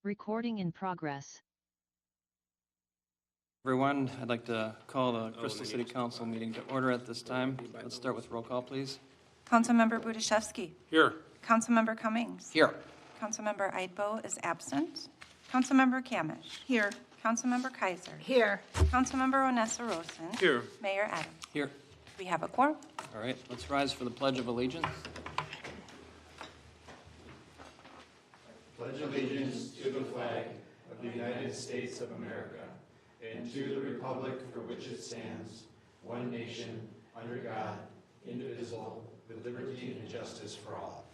Recording in progress. Everyone, I'd like to call the Crystal City Council meeting to order at this time. Let's start with roll call, please. Councilmember Budashevsky. Here. Councilmember Cummings. Here. Councilmember Eidbo is absent. Councilmember Kamish. Here. Councilmember Kaiser. Here. Councilmember Onessa Rosen. Here. Mayor Adams. Here. We have a quorum. All right, let's rise for the Pledge of Allegiance. Pledge allegiance to the flag of the United States of America and to the republic for which it stands, one nation, under God, indivisible, with liberty and justice for all.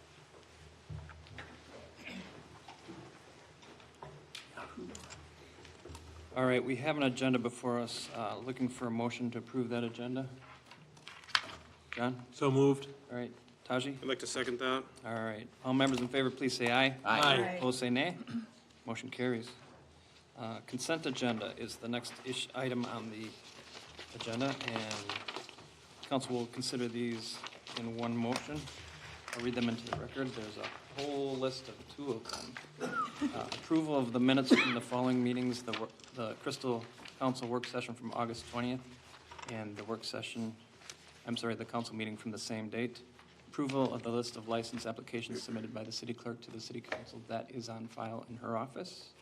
All right, we have an agenda before us. Looking for a motion to approve that agenda. John? So moved. All right, Taji? I'd like to second that. All right, all members in favor, please say aye. Aye. Opposed, say nay. Motion carries. Consent agenda is the next item on the agenda, and council will consider these in one motion. I'll read them into the record. There's a whole list of 2 of them. Approval of the minutes from the following meetings, the Crystal Council work session from August 20th, and the council meeting from the same date. Approval of the list of license applications submitted by the city clerk to the city council. That is on file in her office.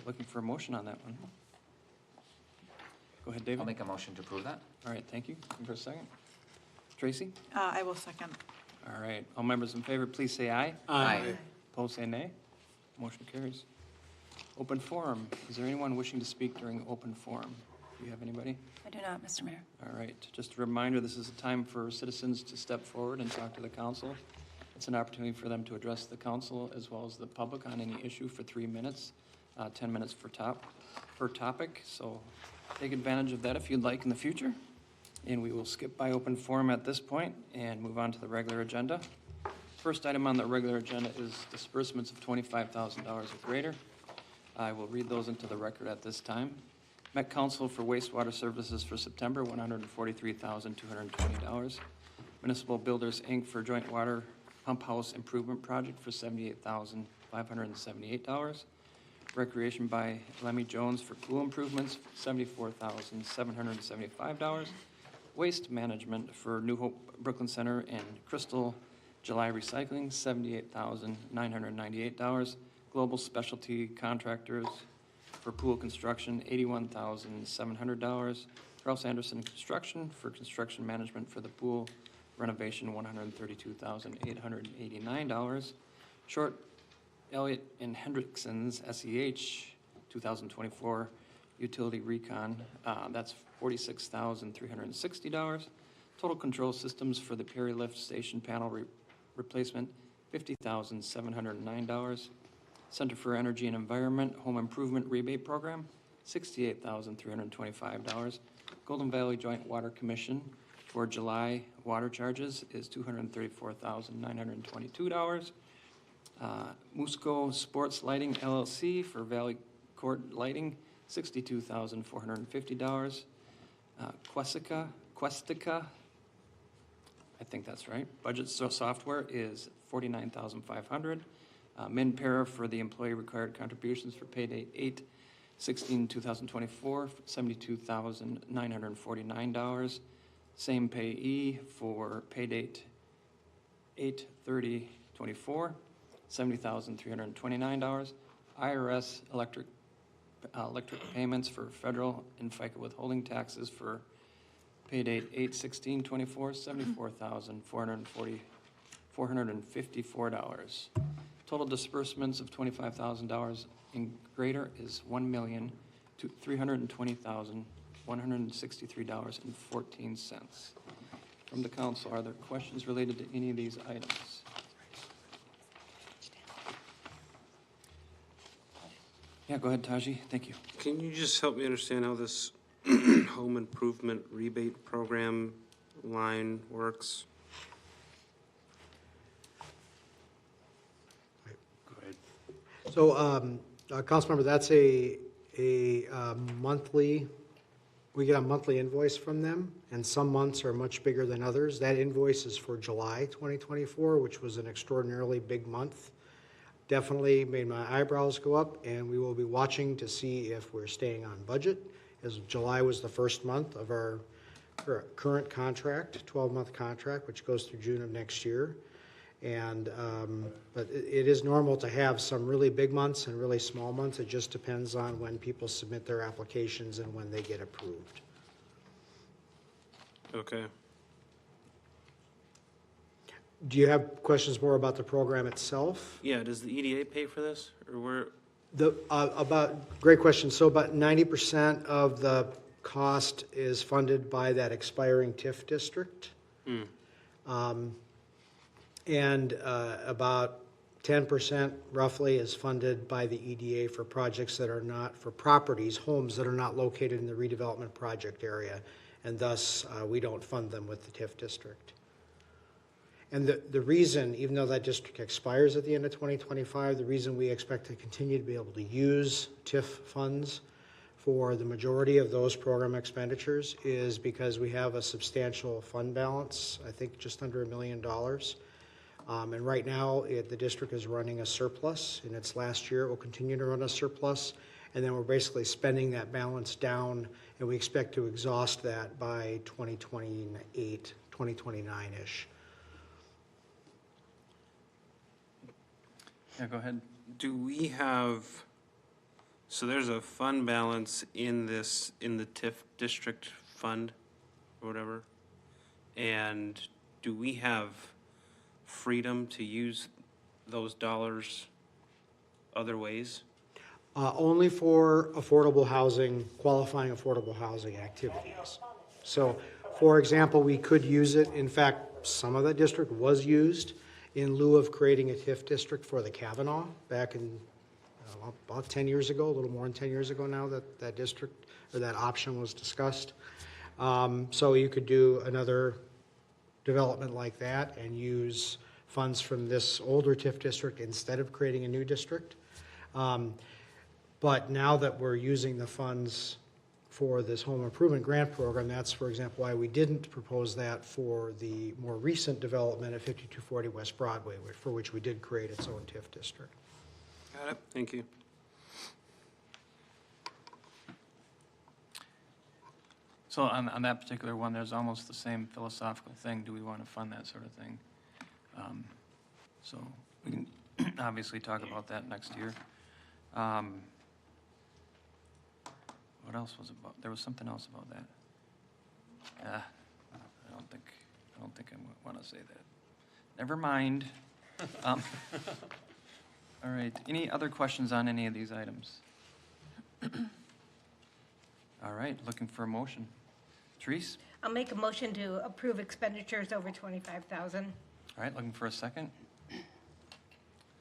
Looking for a motion on that one. Go ahead, David. I'll make a motion to approve that. All right, thank you. Looking for a second. Tracy? I will second. All right, all members in favor, please say aye. Aye. Opposed, say nay. Motion carries. Open forum. Is there anyone wishing to speak during open forum? Do you have anybody? I do not, Mr. Mayor. All right, just a reminder, this is a time for citizens to step forward and talk to the council. It's an opportunity for them to address the council as well as the public on any issue for 3 minutes, 10 minutes per topic. So take advantage of that if you'd like in the future. And we will skip by open forum at this point and move on to the regular agenda. First item on the regular agenda is disbursements of $25,000 or greater. I will read those into the record at this time. Met Council for wastewater services for September, $143,220. Municipal Builders, Inc. for joint water pump house improvement project for $78,578. Recreation by Lemmy Jones for pool improvements, $74,775. Waste management for New Hope Brooklyn Center and Crystal July Recycling, $78,998. Global Specialty Contractors for pool construction, $81,700. Rouse Anderson Construction for construction management for the pool renovation, $132,889. Short Elliott and Hendrickson's SEH 2024 utility recon, that's $46,360. Total control systems for the Perry Lift Station panel replacement, $50,709. Center for Energy and Environment Home Improvement Rebate Program, $68,325. Golden Valley Joint Water Commission for July water charges is $234,922. Musco Sports Lighting LLC for Valley Court Lighting, $62,450. Questica, I think that's right. Budget software is $49,500. MinPara for the employee required contributions for pay date 8/16/2024, $72,949. Same payee for pay date 8/30/24, $70,329. IRS electric payments for federal and FICA withholding taxes for pay date 8/16/24, $74,454. Total disbursements of $25,000 and greater is $1,320,163.14. From the council, are there questions related to any of these items? Yeah, go ahead, Taji. Thank you. Can you just help me understand how this home improvement rebate program line works? Go ahead. So, Councilmember, that's a monthly, we get a monthly invoice from them, and some months are much bigger than others. That invoice is for July 2024, which was an extraordinarily big month. definitely made my eyebrows go up, and we will be watching to see if we're staying on budget, as July was the first month of our current contract, 12-month contract, which goes through June of next year. And, but it is normal to have some really big months and really small months. It just depends on when people submit their applications and when they get approved. Okay. Do you have questions more about the program itself? Yeah, does the EDA pay for this, or where? Great question. So about 90% of the cost is funded by that expiring TIF district. And about 10% roughly is funded by the EDA for projects that are not, for properties, homes that are not located in the redevelopment project area. And thus, we don't fund them with the TIF district. And the reason, even though that district expires at the end of 2025, the reason we expect to continue to be able to use TIF funds for the majority of those program expenditures is because we have a substantial fund balance, I think just under $1 million. And right now, the district is running a surplus. In its last year, it will continue to run a surplus. And then we're basically spending that balance down, and we expect to exhaust that by 2028, 2029-ish. Yeah, go ahead. Do we have, so there's a fund balance in this, in the TIF district fund, or whatever? And do we have freedom to use those dollars other ways? Only for affordable housing, qualifying affordable housing activities. So, for example, we could use it, in fact, some of that district was used in lieu of creating a TIF district for the Kavanaugh back in about 10 years ago, a little more than 10 years ago now that district, or that option was discussed. So you could do another development like that and use funds from this older TIF district instead of creating a new district. But now that we're using the funds for this home improvement grant program, that's, for example, why we didn't propose that for the more recent development at 5240 West Broadway, for which we did create its own TIF district. Got it, thank you. So on that particular one, there's almost the same philosophical thing. Do we want to fund that sort of thing? So we can obviously talk about that next year. What else was about? There was something else about that. I don't think I want to say that. Never mind. All right. Any other questions on any of these items? All right. Looking for a motion. Therese? I'll make a motion to approve expenditures over $25,000. All right. Looking for a second.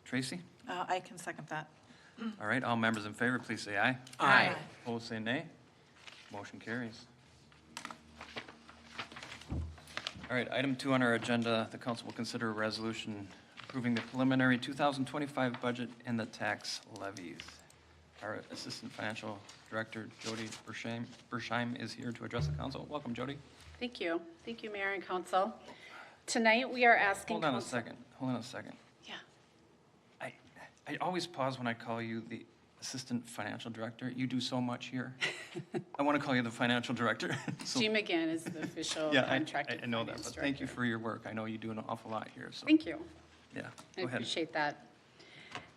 Tracy? I can second that. All right. All members in favor, please say aye. Aye. Opposed, say nay. Motion carries. All right, item 2 on our agenda, the council will consider a resolution approving the preliminary 2025 budget and the tax levies. Our Assistant Financial Director, Jody Bersheim, is here to address the council. Welcome, Jody. Thank you. Thank you, Mayor and Council. Tonight, we are asking Hold on a council- second. Hold on a second. Yeah. I always pause when I call you the Assistant Financial Director. You do so much here. I want to call you the Financial Director. So- G. McGinn is the official Yeah, contracted I know that, finance but thank you director. for your work. I know you do an awful lot here, so. Thank you. Yeah, I go ahead. appreciate that.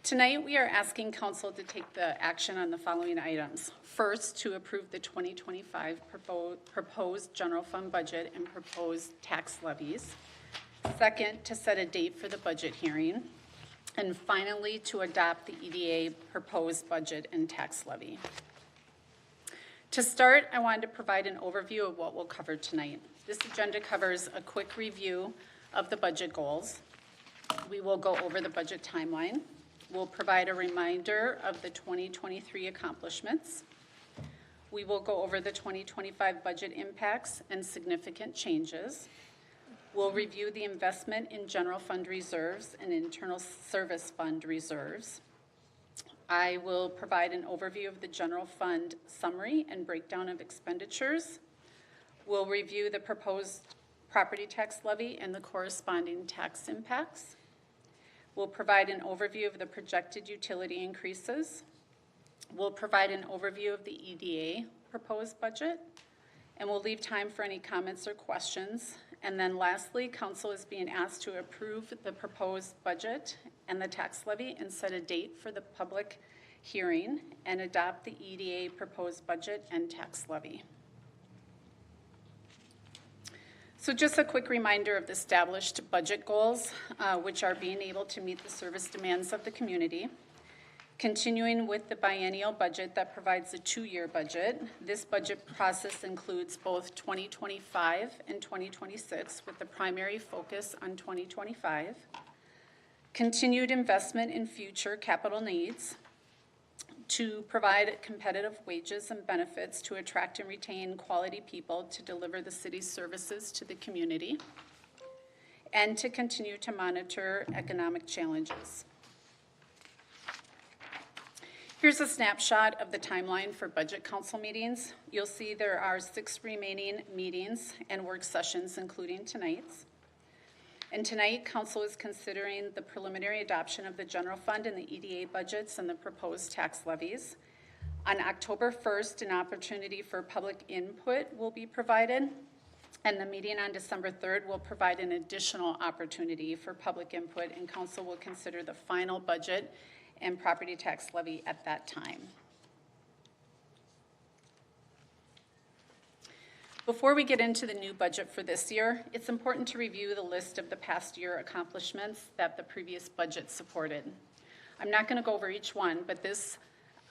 Tonight, we are asking council to take the action on the following items. First, to approve the 2025 proposed general fund budget and proposed tax levies. Second, to set a date for the budget hearing. And finally, to adopt the EDA proposed budget and tax levy. To start, I wanted to provide an overview of what we'll cover tonight. This agenda covers a quick review of the budget goals. We will go over the budget timeline. We'll provide a reminder of the 2023 accomplishments. We will go over the 2025 budget impacts and significant changes. We'll review the investment in general fund reserves and internal service fund reserves. I will provide an overview of the general fund summary and breakdown of expenditures. We'll review the proposed property tax levy and the corresponding tax impacts. We'll provide an overview of the projected utility increases. We'll provide an overview of the EDA proposed budget, and we'll leave time for any comments or questions. And then lastly, council is being asked to approve the proposed budget and the tax levy and set a date for the public hearing and adopt the EDA proposed budget and tax levy. So just a quick reminder of the established budget goals, which are being able to meet the service demands of the community. Continuing with the biennial budget that provides a 2-year budget, this budget process includes both 2025 and 2026 with the primary focus on 2025. Continued investment in future capital needs to provide competitive wages and benefits to attract and retain quality people to deliver the city's services to the community, and to continue to monitor economic challenges. Here's a snapshot of the timeline for budget council meetings. You'll see there are 6 remaining meetings and work sessions, including tonight's. And tonight, council is considering the preliminary adoption of the general fund and the EDA budgets and the proposed tax levies. On October 1st, an opportunity for public input will be provided, and the meeting on December 3rd will provide an additional opportunity for public input, and council will consider the final budget and property tax levy at that time. Before we get into the new budget for this year, it's important to review the list of the past year accomplishments that the previous budget supported. I'm not going to go over each one, but this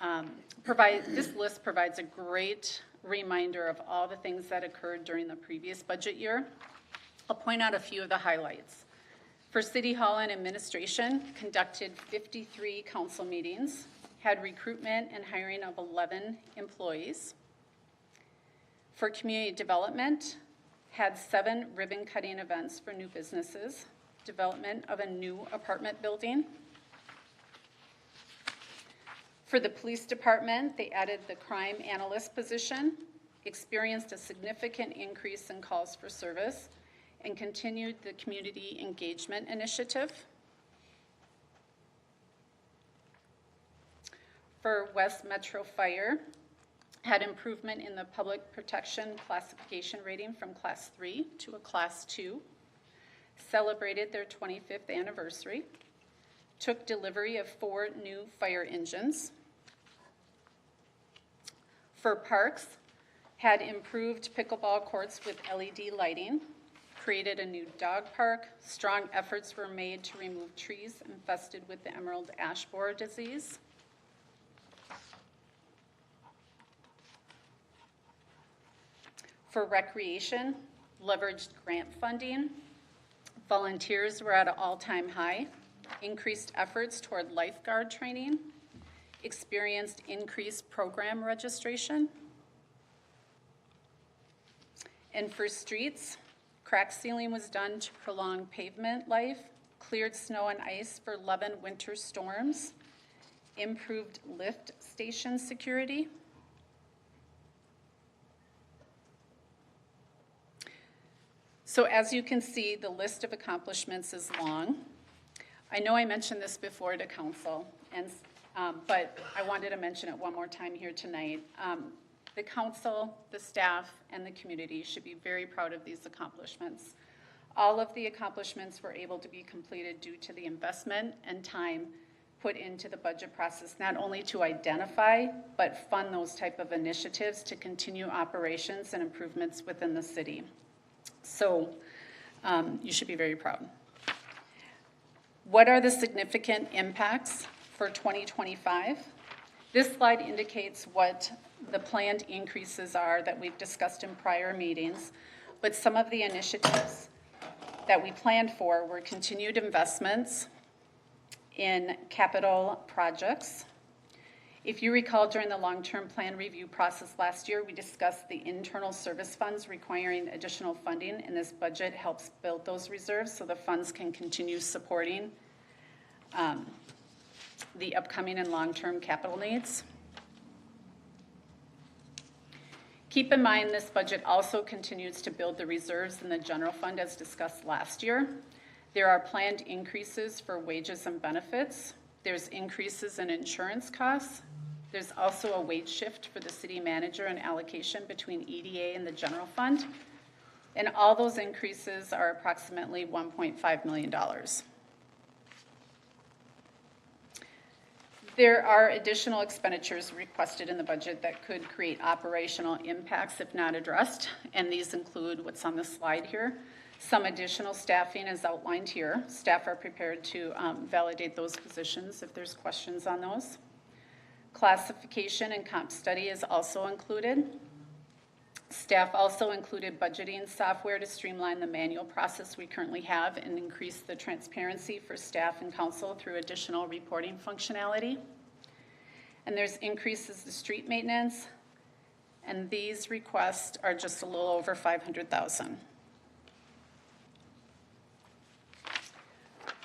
list provides a great reminder of all the things that occurred during the previous budget year. I'll point out a few of the highlights. For City Hall and administration, conducted 53 council meetings, had recruitment and hiring of 11 employees. For community development, had 7 ribbon cutting events for new businesses, development of a new apartment building. For the police department, they added the crime analyst position, experienced a significant increase in calls for service, and continued the community engagement initiative. For West Metro Fire, had improvement in the public protection classification rating from Class 3 to a Class 2, celebrated their 25th anniversary, took delivery of 4 new fire engines. For Parks, had improved pickleball courts with LED lighting, created a new dog park. Strong efforts were made to remove trees infested with the emerald ash borer disease. For recreation, leveraged grant funding. Volunteers were at an all-time high. Increased efforts toward lifeguard training. Experienced increased program registration. And for streets, crack sealing was done to prolong pavement life, cleared snow and ice for 11 winter storms, improved lift station security. So as you can see, the list of accomplishments is long. I know I mentioned this before to council, but I wanted to mention it one more time here tonight. The council, the staff, and the community should be very proud of these accomplishments. All of the accomplishments were able to be completed due to the investment and time put into the budget process, not only to identify, but fund those type of initiatives to continue operations and improvements within the city. So you should be very proud. What are the significant impacts for 2025? This slide indicates what the planned increases are that we've discussed in prior meetings, but some of the initiatives that we planned for were continued investments in capital projects. If you recall, during the long-term plan review process last year, we discussed the internal service funds requiring additional funding, and this budget helps build those reserves so the funds can continue supporting the upcoming and long-term capital needs. Keep in mind, this budget also continues to build the reserves in the general fund as discussed last year. There are planned increases for wages and benefits. There's increases in insurance costs. There's also a wage shift for the city manager and allocation between EDA and the general fund. And all those increases are approximately $1.5 million. There are additional expenditures requested in the budget that could create operational impacts if not addressed, and these include what's on the slide here. Some additional staffing is outlined here. Staff are prepared to validate those positions if there's questions on those. Classification and comp study is also included. Staff also included budgeting software to streamline the manual process we currently have and increase the transparency for staff and council through additional reporting functionality. And there's increases to street maintenance, and these requests are just a little over $500,000.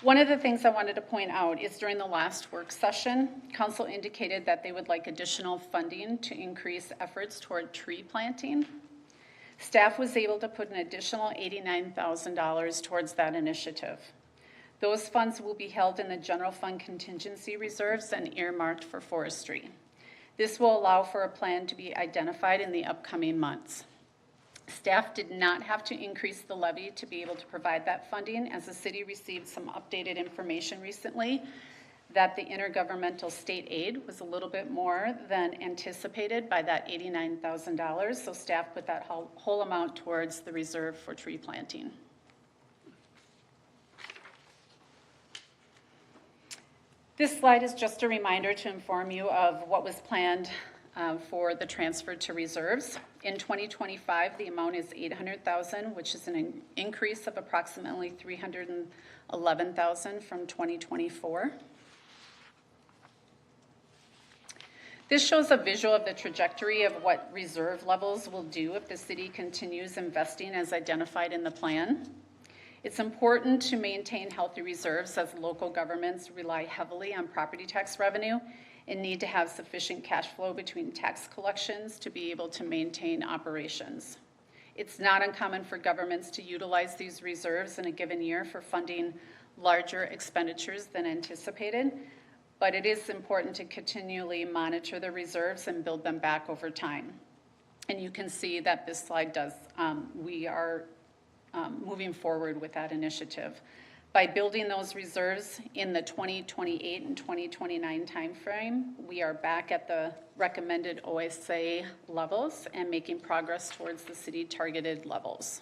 One of the things I wanted to point out is during the last work session, council indicated that they would like additional funding to increase efforts toward tree planting. Staff was able to put an additional $89,000 towards that initiative. Those funds will be held in the general fund contingency reserves and earmarked for forestry. This will allow for a plan to be identified in the upcoming months. Staff did not have to increase the levy to be able to provide that funding, as the city received some updated information recently that the intergovernmental state aid was a little bit more than anticipated by that $89,000, so staff put that whole amount towards the reserve for tree planting. This slide is just a reminder to inform you of what was planned for the transfer to reserves. In 2025, the amount is $800,000, which is an increase of approximately $311,000 from 2024. This shows a visual of the trajectory of what reserve levels will do if the city continues investing as identified in the plan. It's important to maintain healthy reserves as local governments rely heavily on property tax revenue and need to have sufficient cash flow between tax collections to be able to maintain operations. It's not uncommon for governments to utilize these reserves in a given year for funding larger expenditures than anticipated, but it is important to continually monitor the reserves and build them back over time. And you can see that this slide does, we are moving forward with that initiative. By building those reserves in the 2028 and 2029 timeframe, we are back at the recommended OSA levels and making progress towards the city targeted levels.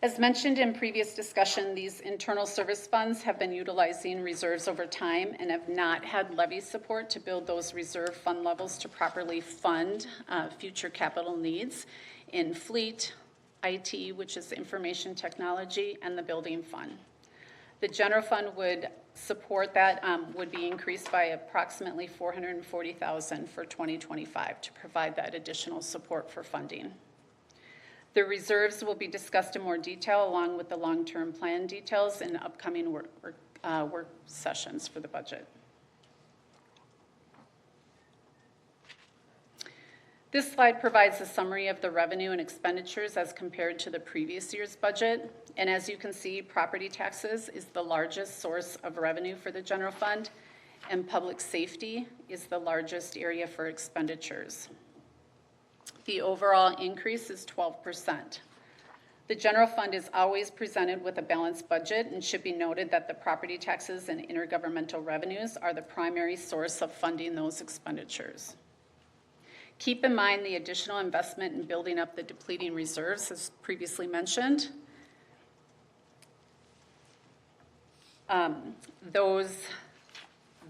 As mentioned in previous discussion, these internal service funds have been utilizing reserves over time and have not had levy support to build those reserve fund levels to properly fund future capital needs in fleet, IT, which is information technology, and the building fund. The general fund would support that, would be increased by approximately $440,000 for 2025 to provide that additional support for funding. The reserves will be discussed in more detail along with the long-term plan details in upcoming work sessions for the budget. This slide provides a summary of the revenue and expenditures as compared to the previous year's budget. And as you can see, property taxes is the largest source of revenue for the general fund, and public safety is the largest area for expenditures. The overall increase is 12%. The general fund is always presented with a balanced budget, and should be noted that the property taxes and intergovernmental revenues are the primary source of funding those expenditures. Keep in mind the additional investment in building up the depleting reserves, as previously mentioned.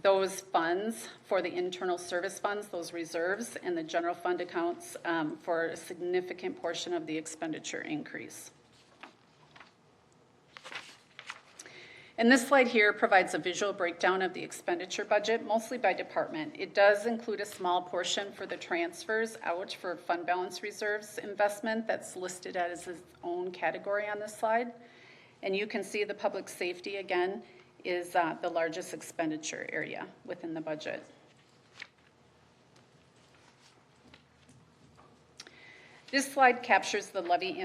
Those funds for the internal service funds, those reserves, and the general fund accounts for a significant portion of the expenditure increase. And this slide here provides a visual breakdown of the expenditure budget, mostly by department. It does include a small portion for the transfers out for fund balance reserves investment that's listed as its own category on this slide. And you can see the public safety, again, is the largest expenditure area within the budget. This slide captures the levy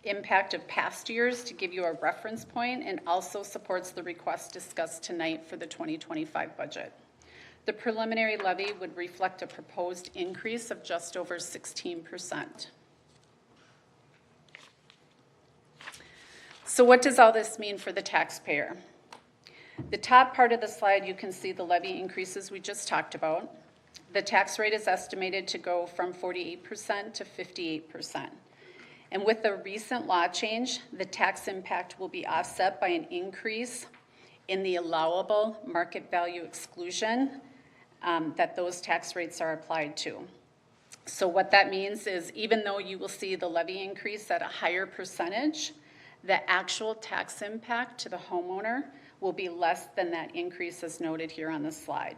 impact of past years to give you a reference point, and also supports the request discussed tonight for the 2025 budget. The preliminary levy would reflect a proposed increase of just over 16%. So what does all this mean for the taxpayer? The top part of the slide, you can see the levy increases we just talked about. The tax rate is estimated to go from 48% to 58%. And with the recent law change, the tax impact will be offset by an increase in the allowable market value exclusion that those tax rates are applied to. So what that means is, even though you will see the levy increase at a higher percentage, the actual tax impact to the homeowner will be less than that increase as noted here on the slide.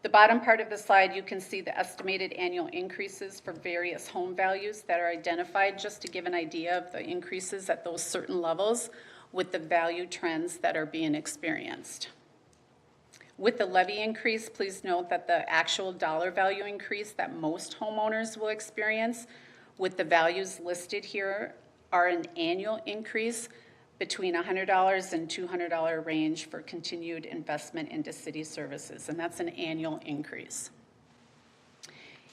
The bottom part of the slide, you can see the estimated annual increases for various home values that are identified, just to give an idea of the increases at those certain levels with the value trends that are being experienced. With the levy increase, please note that the actual dollar value increase that most homeowners will experience with the values listed here are an annual increase between $100 and $200 range for continued investment into city services, and that's an annual increase.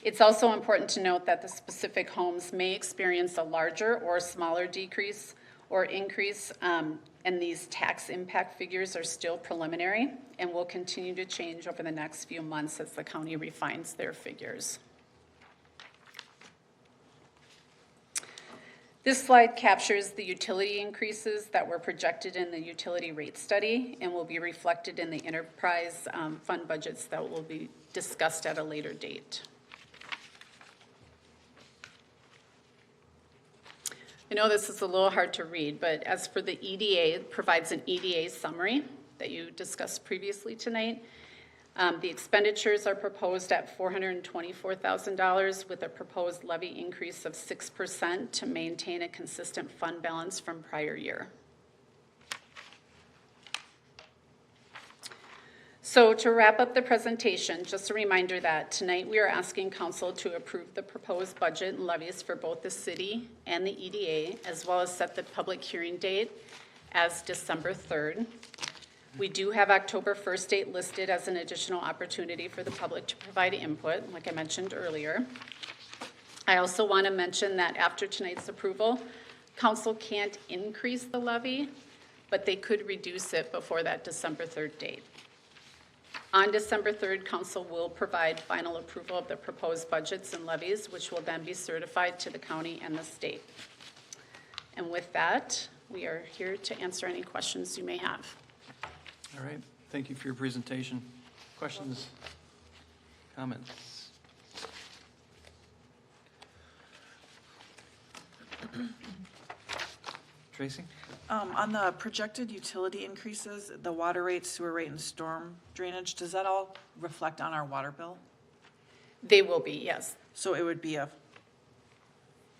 It's also important to note that the specific homes may experience a larger or smaller decrease or increase, and these tax impact figures are still preliminary and will continue to change over the next few months as the county refines their figures. This slide captures the utility increases that were projected in the utility rate study and will be reflected in the enterprise fund budgets that will be discussed at a later date. I know this is a little hard to read, but as for the EDA, it provides an EDA summary that you discussed previously tonight. The expenditures are proposed at $424,000 with a proposed levy increase of 6% to maintain a consistent fund balance from prior year. So to wrap up the presentation, just a reminder that tonight we are asking council to approve the proposed budget and levies for both the city and the EDA, as well as set the public hearing date as December 3rd. We do have October 1st date listed as an additional opportunity for the public to provide input, like I mentioned earlier. I also want to mention that after tonight's approval, council can't increase the levy, but they could reduce it before that December 3rd date. On December 3rd, council will provide final approval of the proposed budgets and levies, which will then be certified to the county and the state. And with that, we are here to answer any questions you may have. All right, thank you for your presentation. Questions, comments? Tracy? On the projected utility increases, the water rate, sewer rate, and storm drainage, does that all reflect on our water bill? They will be, yes. So it would be a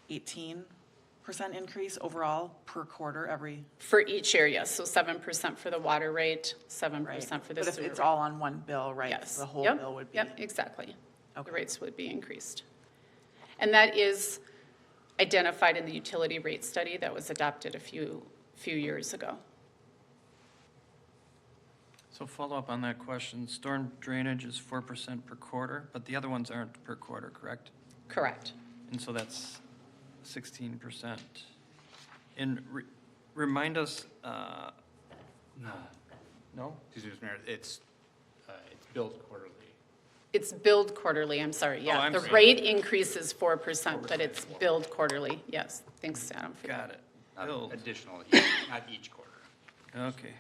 18% increase overall per quarter every, For each area, so 7% for the water rate, 7% right? for the But if sewer. it's all on one bill, right? Yes. The whole Yep, bill would be. Yep, exactly. The Okay. rates would be increased. And that is identified in the utility rate study that was adopted a few years ago. So follow up on that question. Storm drainage is 4% per quarter, but the other ones aren't per quarter, correct? Correct. And so that's 16%. And remind us, no? Excuse me, Mr. Mayor, it's billed quarterly. It's billed quarterly, I'm sorry, yeah. I'm The sorry. rate increase is 4%, but it's billed quarterly, yes. Thanks, Adam. for that. Got it. Not Billed. additional, not each quarter. Okay.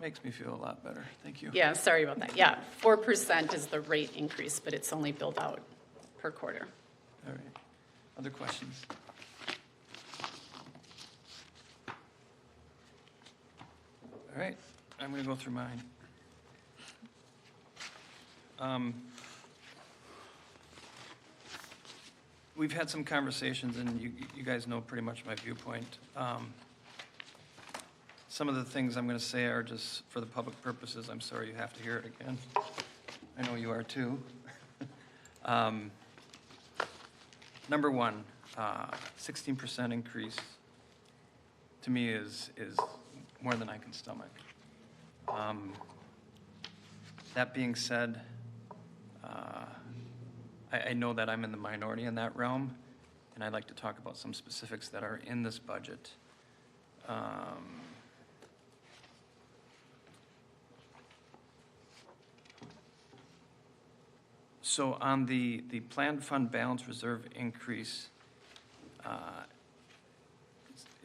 Makes me feel a lot better. Thank you. Yeah, sorry about that. Yeah, 4% is the rate increase, but it's only billed out per quarter. All right. Other questions? All right, I'm going to go through mine. We've had some conversations, and you guys know pretty much my viewpoint. Some of the things I'm going to say are just for the public purposes. I'm sorry you have to hear it again. I know you are too. Number one, 16% increase to me is more than I can stomach. That being said, I know that I'm in the minority in that realm, and I'd like to talk about some specifics that are in this budget. So on the planned fund balance reserve increase,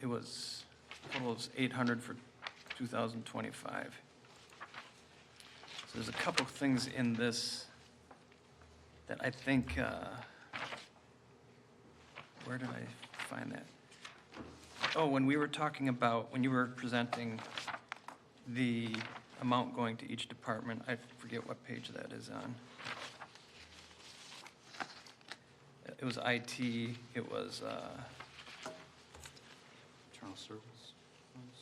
it was, total of 800 for 2025. So there's a couple things in this that I think, where did I find that? Oh, when we were talking about, when you were presenting the amount going to each department, I forget what page that is on. It was IT, it was, Internal service.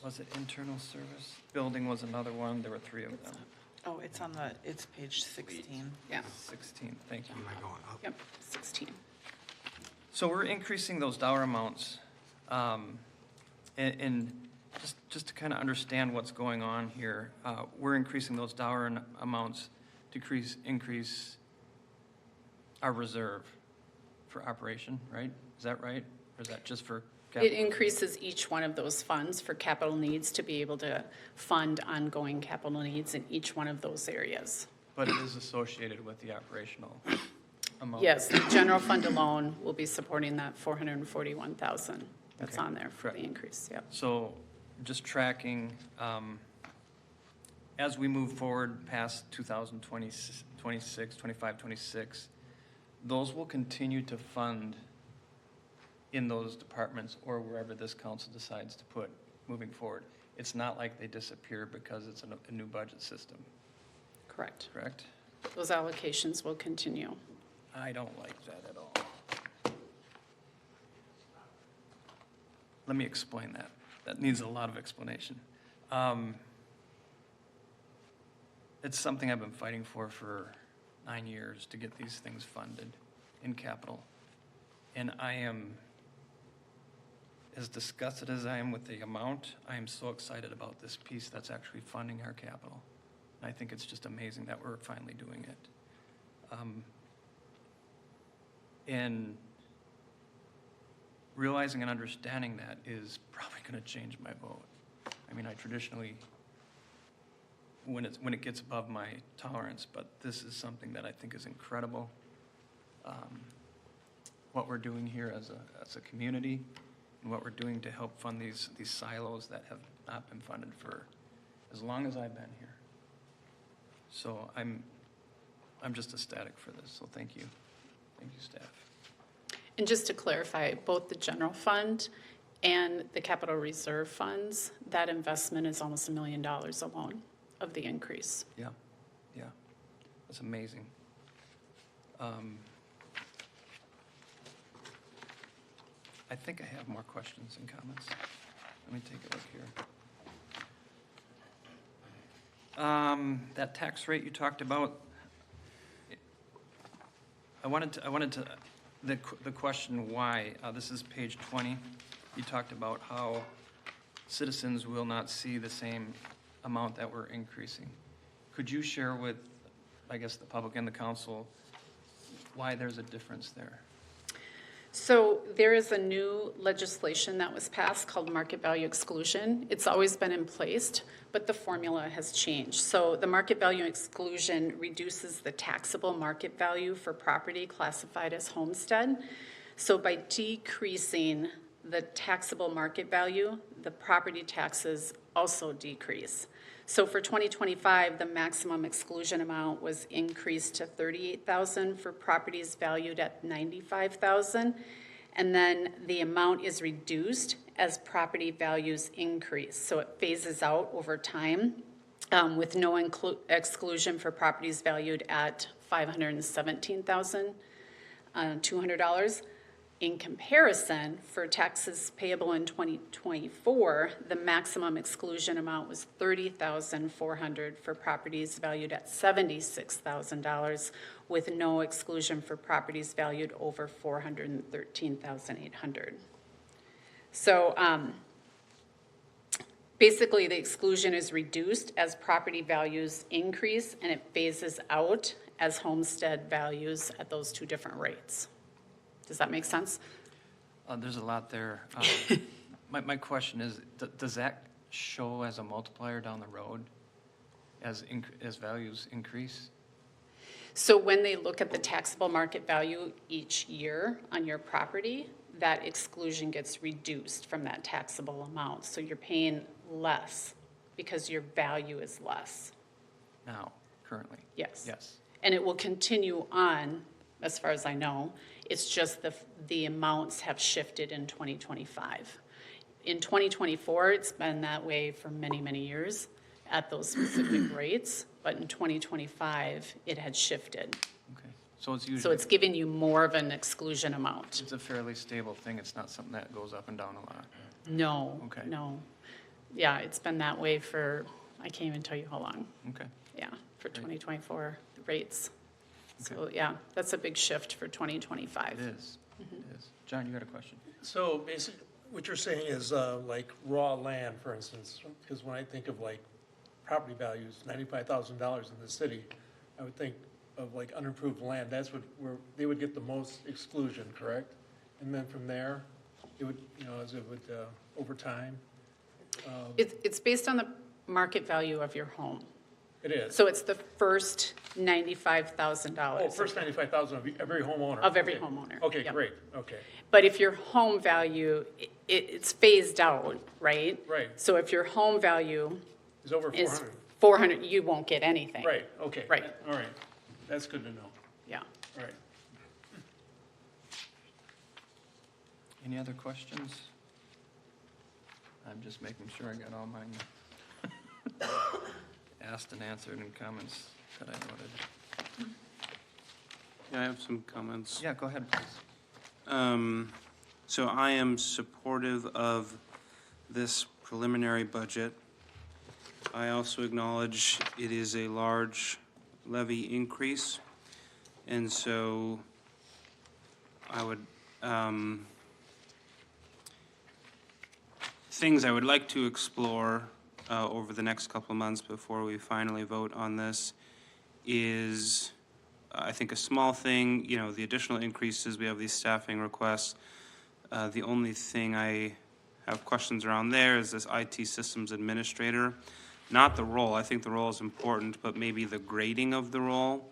was it internal service? Building was another one, there were three of them. Oh, it's page 16. Yeah, 16, thank you. Am I going up? yep, 16. So we're increasing those dollar amounts, and just to kind of understand what's going on here, we're increasing those dollar amounts to increase our reserve for operation, right? Is that right? Or is that just for It capital? increases each one of those funds for capital needs to be able to fund ongoing capital needs in each one of those areas. But it is associated with the operational amount? Yes, the general fund alone will be supporting that 441,000 that's Okay, on there for the correct. increase, yep. So just tracking, as we move forward past 2026, 25, 26, those will continue to fund in those departments or wherever this council decides to put moving forward. It's not like they disappear because it's a new budget system, Correct. correct? Those allocations will continue. I don't like that at all. Let me explain that. That needs a lot of explanation. It's something I've been fighting for 9 years to get these things funded in capital. And I am, as disgusted as I am with the amount, I am so excited about this piece that's actually funding our capital. And I think it's just amazing that we're finally doing it. And realizing and understanding that is probably going to change my vote. I mean, I traditionally, when it gets above my tolerance, but this is something that I think is incredible. What we're doing here as a community, and what we're doing to help fund these silos that have not been funded for as long as I've been here. So I'm just ecstatic for this. So thank you, staff. And just to clarify, both the general fund and the capital reserve funds, that investment is almost $1 million alone of the increase. Yeah, that's amazing. I think I have more questions and comments. Let me take a look here. That tax rate you talked about, I wanted to, the question why, this is page 20. You talked about how citizens will not see the same amount that we're increasing. Could you share with, I guess, the public and the council why there's a difference there? So there is a new legislation that was passed called market value exclusion. It's always been in place, but the formula has changed. So the market value exclusion reduces the taxable market value for property classified as homestead. So by decreasing the taxable market value, the property taxes also decrease. So for 2025, the maximum exclusion amount was increased to $38,000 for properties valued at $95,000. And then the amount is reduced as property values increase. So it phases out over time with no exclusion for properties valued at $517,200. In comparison, for taxes payable in 2024, the maximum exclusion amount was $30,400 for properties valued at $76,000, with no exclusion for properties valued over $413,800. So basically, the exclusion is reduced as property values increase, and it phases out as homestead values at those two different rates. Does that make sense? There's a lot there. My question is, does that show as a multiplier down the road as values increase? So when they look at the taxable market value each year on your property, that exclusion gets reduced from that taxable amount. So you're paying less because your value is less. Now, currently? Yes. Yes. And it will continue on, as far as I know. It's just the amounts have shifted in 2025. In 2024, it's been that way for many, many years at those specific rates, but in 2025, it had shifted. Okay. So it's usually. So it's giving you more of an exclusion amount. It's a fairly stable thing. It's not something that goes up and down a lot. No, Okay. no. Yeah, it's been that way for, I can't even tell you how long. Okay. Yeah, for 2024 rates. So, yeah, that's a big shift for 2025. It is. It is. John, you got a question? So basically, what you're saying is like raw land, for instance, because when I think of like property values, $95,000 in the city, I would think of like unimproved land, that's where they would get the most exclusion, correct? And then from there, it would, as it would, over time, It's based on the market value of your home. it is. So it's the first $95,000. Oh, first 95,000 of every homeowner. Of every Okay. homeowner, Okay, yep. great, okay. But if your home value, it's phased out, right? Right. So if your home value It's over is 400. 400, you won't get anything. Right, okay. Right. All right, that's good to know, Yeah. all right. Any other questions? I'm just making sure I got all mine asked and answered and comments that I noted. Yeah, I have some comments. Yeah, go ahead, please. So I am supportive of this preliminary budget. I also acknowledge it is a large levy increase, and so I would, things I would like to explore over the next couple of months before we finally vote on this is, I think, a small thing, the additional increases, we have these staffing requests. The only thing I have questions around there is this IT systems administrator. Not the role, I think the role is important, but maybe the grading of the role.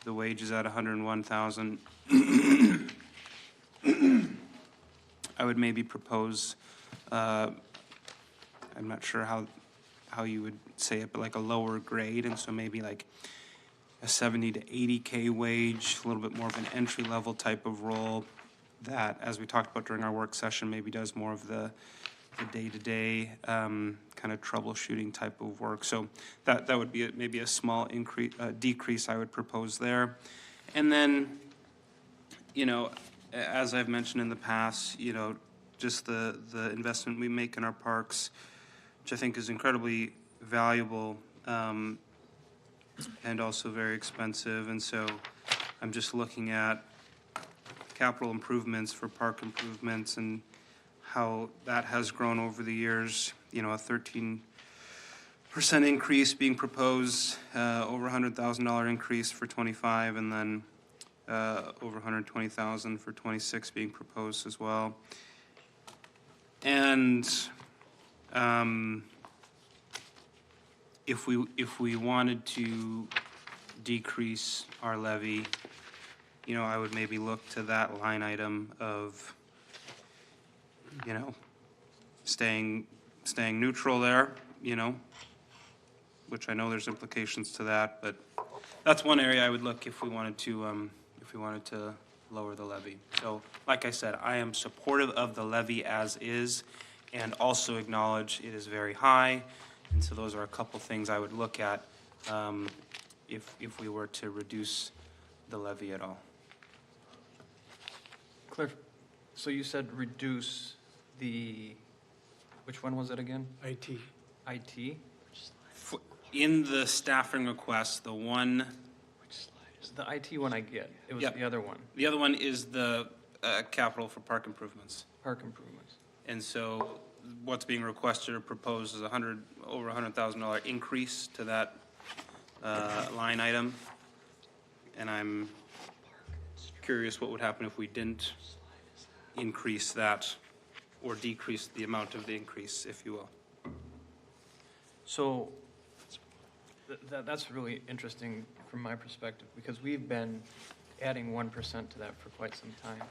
The wage is at $101,000. I would maybe propose, I'm not sure how you would say it, but like a lower grade, and so maybe like a 70 to 80K wage, a little bit more of an entry-level type of role that, as we talked about during our work session, maybe does more of the day-to-day kind of troubleshooting type of work. So that would be maybe a small decrease I would propose there. And then, as I've mentioned in the past, just the investment we make in our parks, which I think is incredibly valuable, and also very expensive. And so I'm just looking at capital improvements for park improvements and how that has grown over the years. A 13% increase being proposed, over $100,000 increase for 25, and then over $120,000 for 26 being proposed as well. And if we wanted to decrease our levy, I would maybe look to that line item of, staying neutral there, which I know there's implications to that, but that's one area I would look if we wanted to lower the levy. So, like I said, I am supportive of the levy as is, and also acknowledge it is very high. And so those are a couple things I would look at if we were to reduce the levy at all. Cliff? So you said reduce the, which one was it again? IT. IT? In the staffing request, the one, The IT one I get. It was Yep. the other one, the other one is the capital for park improvements. park improvements. And so what's being requested or proposed is over $100,000 increase to that line item. And I'm curious what would happen if we didn't increase that or decrease the amount of the increase, if you will. So that's really interesting from my perspective, because we've been adding 1% to that for quite some time.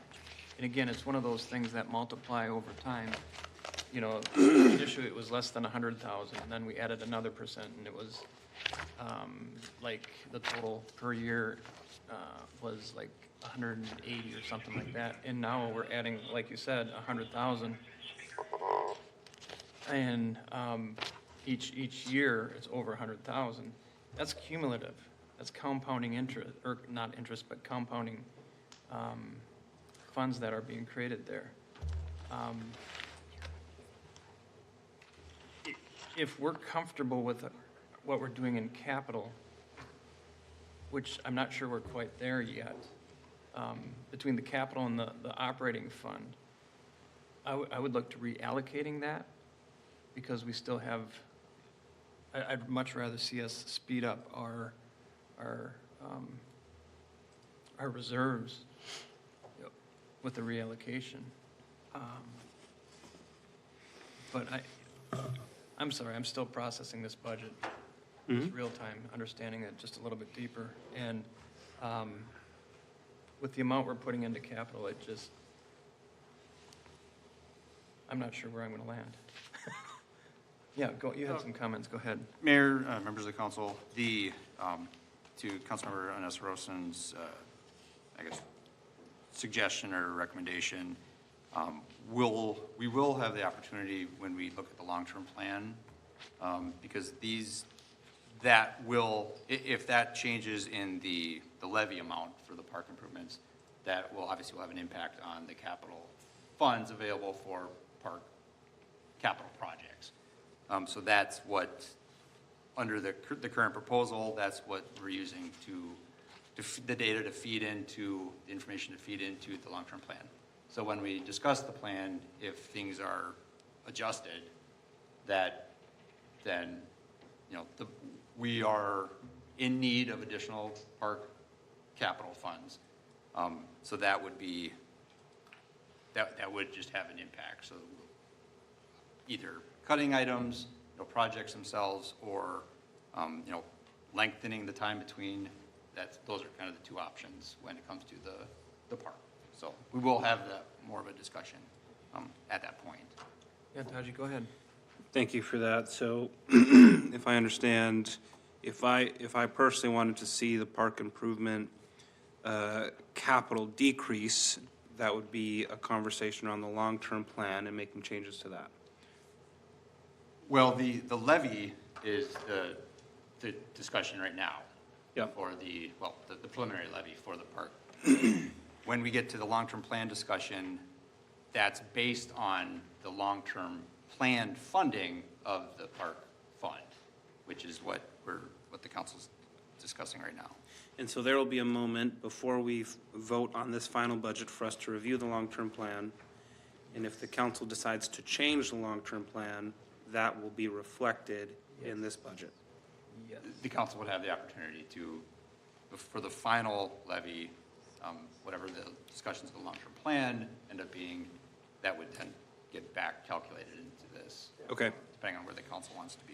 And again, it's one of those things that multiply over time. You know, initially it was less than 100,000, and then we added another percent, and it was like the total per year was like 180 or something like that. And now we're adding, like you said, 100,000. And each year it's over 100,000. That's cumulative. That's compounding interest, or not interest, but compounding funds that are being created there. If we're comfortable with what we're doing in capital, which I'm not sure we're quite there yet, between the capital and the operating fund, I would look to reallocating that, because we still have, I'd much rather see us speed up our reserves with the reallocation. But I'm sorry, I'm still processing this budget. It's real time, understanding it just a little bit deeper. And with the amount we're putting into capital, it just, I'm not sure where I'm gonna land. Yeah, you had some comments, go ahead. Mayor, members of the council, to Councilmember Ines Rosen's, I guess, suggestion or recommendation, we will have the opportunity when we look at the long-term plan, because that will, if that changes in the levy amount for the park improvements, that will obviously have an impact on the capital funds available for park capital projects. So that's what, under the current proposal, that's what we're using the data to feed into, the information to feed into the long-term plan. So when we discuss the plan, if things are adjusted, then, we are in need of additional park capital funds. So that would be, that would just have an impact. So either cutting items, projects themselves, or, lengthening the time between, those are kind of the two options when it comes to the park. So we will have more of a discussion at that point. Yeah, Taji, go ahead. Thank you for that. So if I understand, if I personally wanted to see the park improvement capital decrease, that would be a conversation on the long-term plan and making changes to that. Well, the levy is the discussion right now. Yep. Or the preliminary levy for the park. When we get to the long-term plan discussion, that's based on the long-term planned funding of the park fund, which is what the council's discussing right now. And so there will be a moment before we vote on this final budget for us to review the long-term plan. And if the council decides to change the long-term plan, that will be reflected in this budget. Yes. The council would have the opportunity to, for the final levy, whatever the discussions of the long-term plan end up being, that would then get back calculated into this. Okay. Depending on where the council wants to be.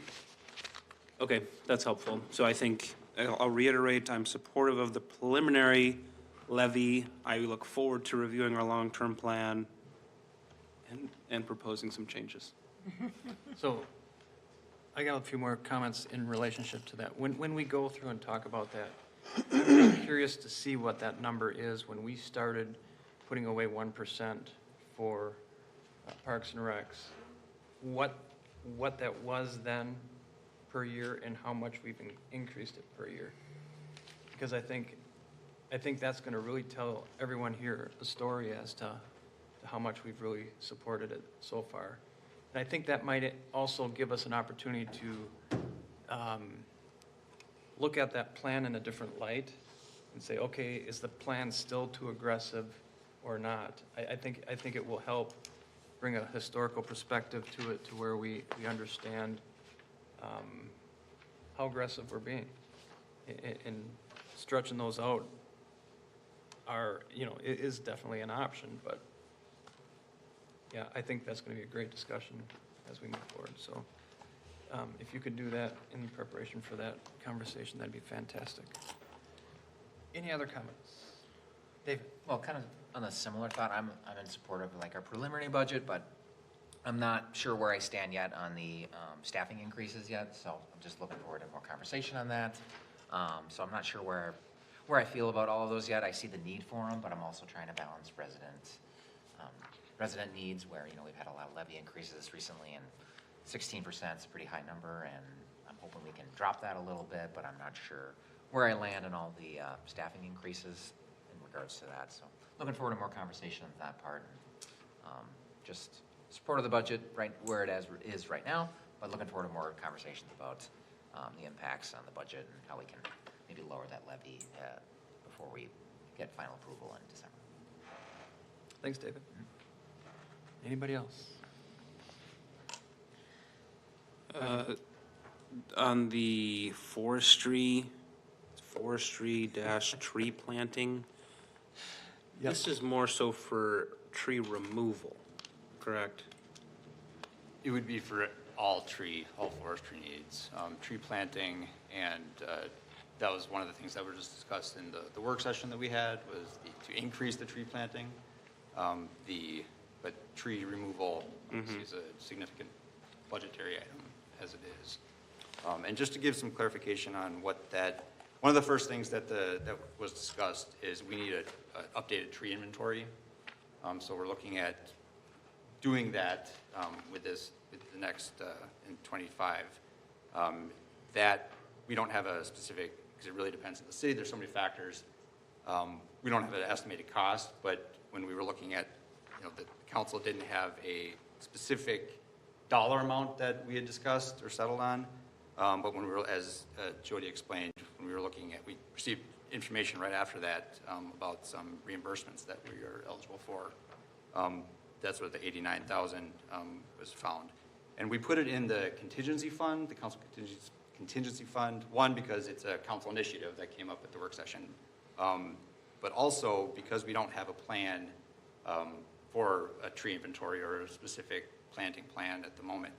Okay, that's helpful. So I think I'll reiterate, I'm supportive of the preliminary levy. I look forward to reviewing our long-term plan and proposing some changes. So I got a few more comments in relationship to that. When we go through and talk about that, I'm curious to see what that number is when we started putting away 1% for Parks and Recs. What that was then per year and how much we've increased it per year. Because I think that's going to really tell everyone here a story as to to how much we've really supported it so far. And I think that might also give us an opportunity to look at that plan in a different light and say, okay, is the plan still too aggressive or not? I think it will help bring a historical perspective to it, to where we understand how aggressive we're being. And stretching those out it is definitely an option, but yeah, I think that's going to be a great discussion as we move forward. So if you could do that in preparation for that conversation, that'd be fantastic. Any other comments? David? Well, kind of on a similar thought, I'm in support of like our preliminary budget, but I'm not sure where I stand yet on the staffing increases yet, so I'm just looking forward to more conversation on that. So I'm not sure where I feel about all of those yet. I see the need for them, but I'm also trying to balance resident needs where, we've had a lot of levy increases recently, and 16% is a pretty high number, and I'm hoping we can drop that a little bit, but I'm not sure where I land on all the staffing increases in regards to that. So looking forward to more conversation on that part. And, just support of the budget right where it is right now, but looking forward to more conversations about the impacts on the budget and how we can maybe lower that levy before we get final approval in December. Thanks, David. Anybody else? On the forestry dash tree planting, this is more so for tree removal, correct? It would be for all forestry needs, tree planting, and that was one of the things that were just discussed in the work session that we had, was to increase the tree planting. But tree removal is a significant budgetary item as it is. And just to give some clarification on one of the first things that was discussed is we need an updated tree inventory. So we're looking at doing that with the next, in 25. That we don't have a specific, because it really depends on the city, there's so many factors. We don't have an estimated cost, but when we were looking at, the council didn't have a specific dollar amount that we had discussed or settled on. But when we were, as Jody explained, when we were looking at, we received information right after that about some reimbursements that we are eligible for. That's where the 89,000 was found. And we put it in the contingency fund, the council contingency fund, one, because it's a council initiative that came up at the work session, but also because we don't have a plan for a tree inventory or a specific planting plan at the moment.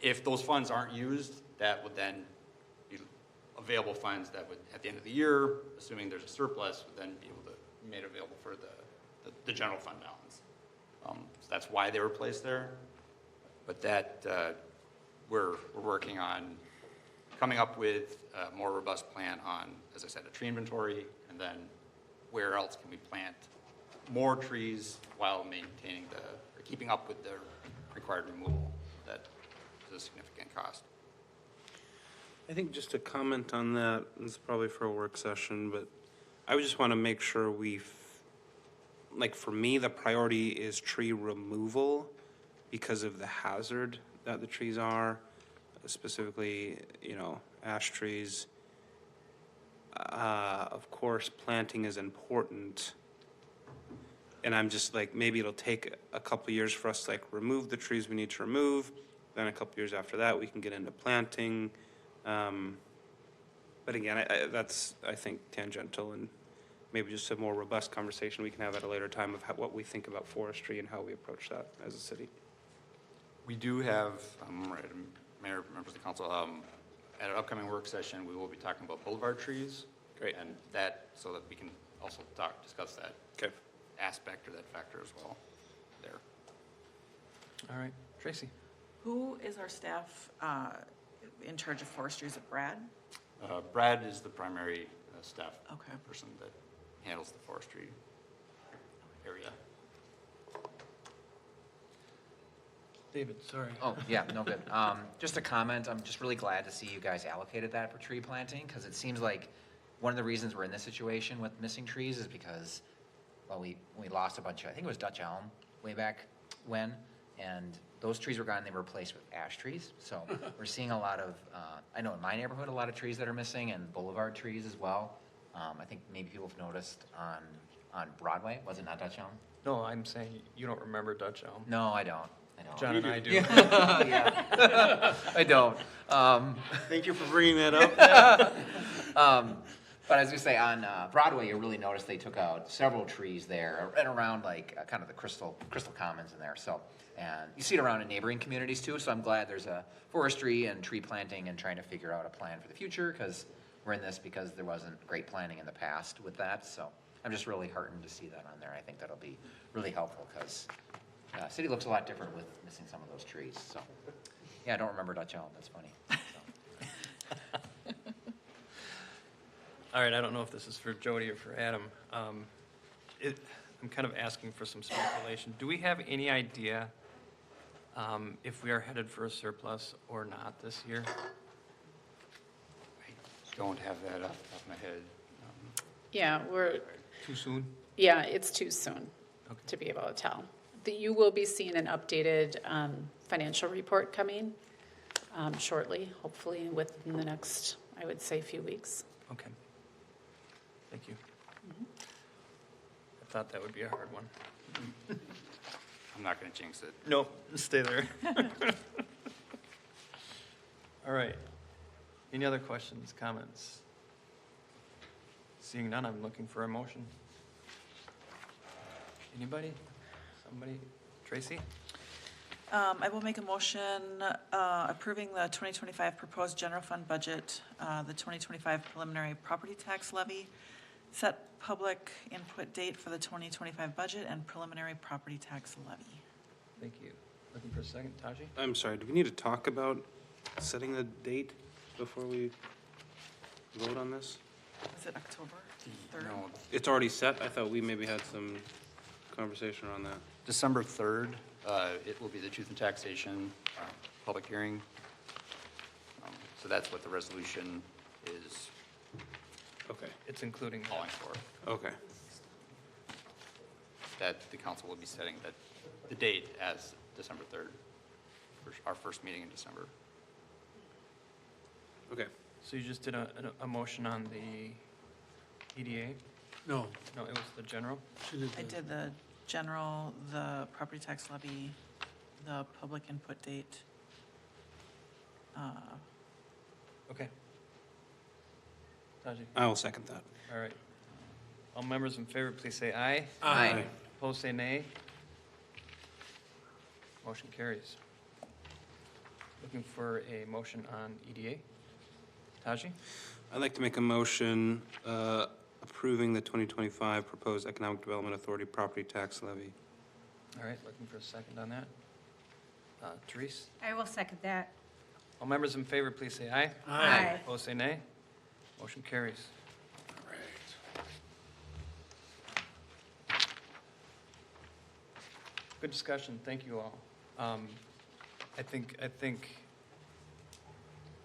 If those funds aren't used, that would then be available funds that would, at the end of the year, assuming there's a surplus, would then be able to be made available for the general fund balance. So that's why they were placed there. But that we're working on coming up with a more robust plan on, as I said, a tree inventory, and then where else can we plant more trees while maintaining or keeping up with the required removal. That is a significant cost. I think just to comment on that, it's probably for a work session, but I would just want to make sure like for me, the priority is tree removal because of the hazard that the trees are, specifically, ash trees. Of course, planting is important. And I'm just like, maybe it'll take a couple years for us to remove the trees we need to remove. Then a couple years after that, we can get into planting. But again, that's, I think, tangential, and maybe just a more robust conversation we can have at a later time of what we think about forestry and how we approach that as a city. We do have, Mayor, members of the council, at an upcoming work session, we will be talking about boulevard trees. Great. And so that we can also discuss that aspect or that factor as well there. All right, Tracy. Who is our staff in charge of forestry? Is it Brad? Brad is the primary staff Okay. person that handles the forestry area. David, sorry. Oh, yeah, no good. Just a comment, I'm just really glad to see you guys allocated that for tree planting, because it seems like one of the reasons we're in this situation with missing trees is because well, we lost a bunch of, I think it was Dutch elm way back when, and those trees were gone, they were replaced with ash trees. So we're seeing a lot of, I know in my neighborhood, a lot of trees that are missing, and boulevard trees as well. I think maybe people have noticed on Broadway, was it not Dutch elm? No, I'm saying you don't remember Dutch elm. No, I don't. John and I do. Yeah. I don't. Thank you for bringing that up. But as we say, on Broadway, you really notice they took out several trees there and around like kind of the Crystal Commons in there. So, and you see it around in neighboring communities too. So I'm glad there's a forestry and tree planting and trying to figure out a plan for the future, because we're in this because there wasn't great planning in the past with that. So I'm just really heartened to see that on there. I think that'll be really helpful, because city looks a lot different with missing some of those trees. So yeah, I don't remember Dutch elm. That's funny. So. All right, I don't know if this is for Jody or for Adam. I'm kind of asking for some speculation. Do we have any idea if we are headed for a surplus or not this year? I don't have that off the top of my head. Yeah, Too soon? yeah, it's too soon Okay. to be able to tell. You will be seeing an updated financial report coming shortly, hopefully within the next, I would say, few weeks. Okay. Thank you. I thought that would be a hard one. I'm not going to jinx it. No, stay there. All right. Any other questions, comments? Seeing none, I'm looking for a motion. Anybody? Somebody? Tracy? I will make a motion approving the 2025 proposed general fund budget, the 2025 preliminary property tax levy, set public input date for the 2025 budget, and preliminary property tax levy. Thank you. Looking for a second, Taji? I'm sorry, do we need to talk about setting the date before we vote on this? Is it October 3rd? No, It's already set? I thought we maybe had some conversation around that. December 3rd, it will be the truth and taxation public hearing. So that's what the resolution is Okay, It's including that. calling for, okay. that the council will be setting the date as December 3rd, for our first meeting in December. Okay. So you just did a motion on the EDA? No, No, it was the general? she did I the, did the general, the property tax levy, the public input date. Okay. Taji? I will second that. All right. All members in favor, please say aye. Aye. Opposed, say nay. Motion carries. Looking for a motion on EDA. Taji? I'd like to make a motion approving the 2025 proposed Economic Development Authority property tax levy. All right, looking for a second on that. Therese? I will second that. All members in favor, please say aye. Aye. Opposed, say nay. Motion carries. Good discussion, thank you all. I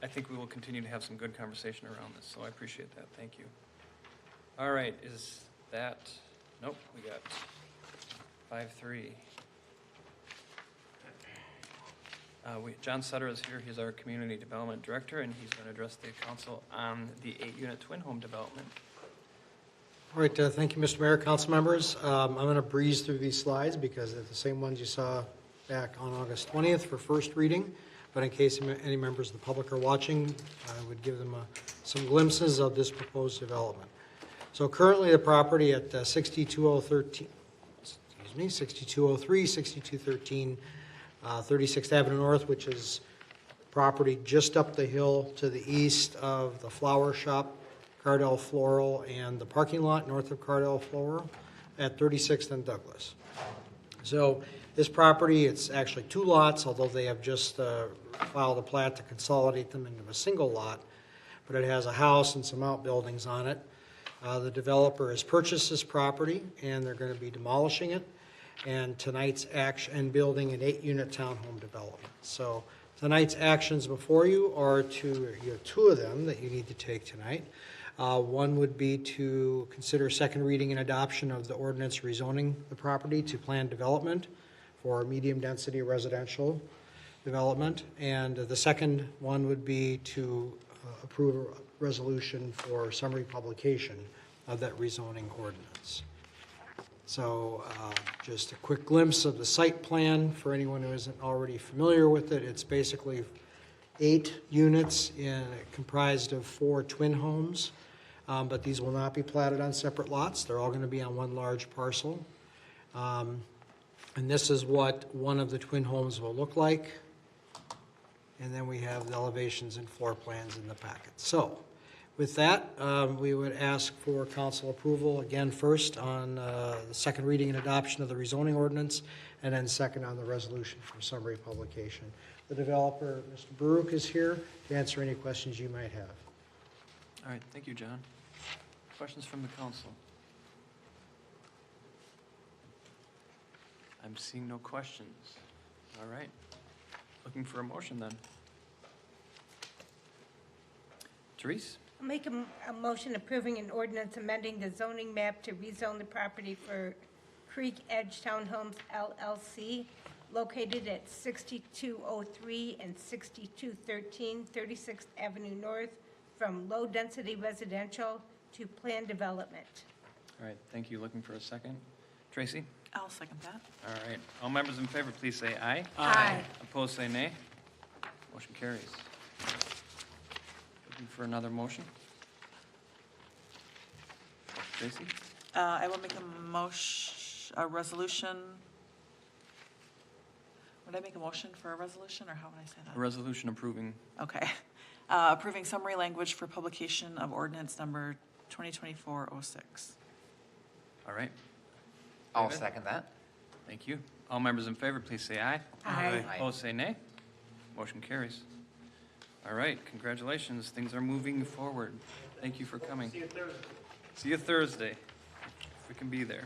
think we will continue to have some good conversation around this, so I appreciate that, thank you. All right, is that, nope, we got 5-3. John Sutter is here, he's our Community Development Director, and he's going to address the council on the 8-unit twin home development. All right, thank you, Mr. Mayor, council members. I'm going to breeze through these slides because they're the same ones you saw back on August 20th for first reading. But in case any members of the public are watching, I would give them some glimpses of this proposed development. So currently the property at 6203, 6213, 36th Avenue North, which is property just up the hill to the east of the flower shop, Cardell Floral, and the parking lot north of Cardell Floral at 36th and Douglas. So this property, it's actually two lots, although they have just filed a plat to consolidate them into a single lot, but it has a house and some outbuildings on it. The developer has purchased this property, and they're going to be demolishing it, and tonight's action, and building an 8-unit townhome development. So tonight's actions before you are you have two of them that you need to take tonight. One would be to consider second reading and adoption of the ordinance rezoning the property to planned development for medium-density residential development. And the second one would be to approve a resolution for summary publication of that rezoning ordinance. So just a quick glimpse of the site plan for anyone who isn't already familiar with it. It's basically 8 units comprised of 4 twin homes, but these will not be platted on separate lots. They're all going to be on one large parcel. And this is what one of the twin homes will look like. And then we have the elevations and floor plans in the packet. So with that, we would ask for council approval, again, first on the second reading and adoption of the rezoning ordinance, and then second on the resolution for summary publication. The developer, Mr. Baruch, is here to answer any questions you might have. All right, thank you, John. Questions from the council? I'm seeing no questions. All right. Looking for a motion then. Therese? I'll make a motion approving an ordinance amending the zoning map to rezone the property for Creek Edge Townhomes LLC located at 6203 and 6213 36th Avenue North from low-density residential to planned development. All right, thank you. Looking for a second. Tracy? I'll second that. All right. All members in favor, please say aye. Aye. Opposed, say nay. Motion carries. Looking for another motion? Tracy? I will make a resolution. Would I make a motion for a resolution, or how would I say A that? resolution approving. Okay. Approving summary language for publication of ordinance number 2024-06. All right. I'll David? second that. Thank you. All members in favor, please say aye. Aye. Aye. Opposed, say nay. Motion carries. All right, congratulations. Things are moving forward. Thank you for coming. See you Thursday. See you Thursday, if we can be there.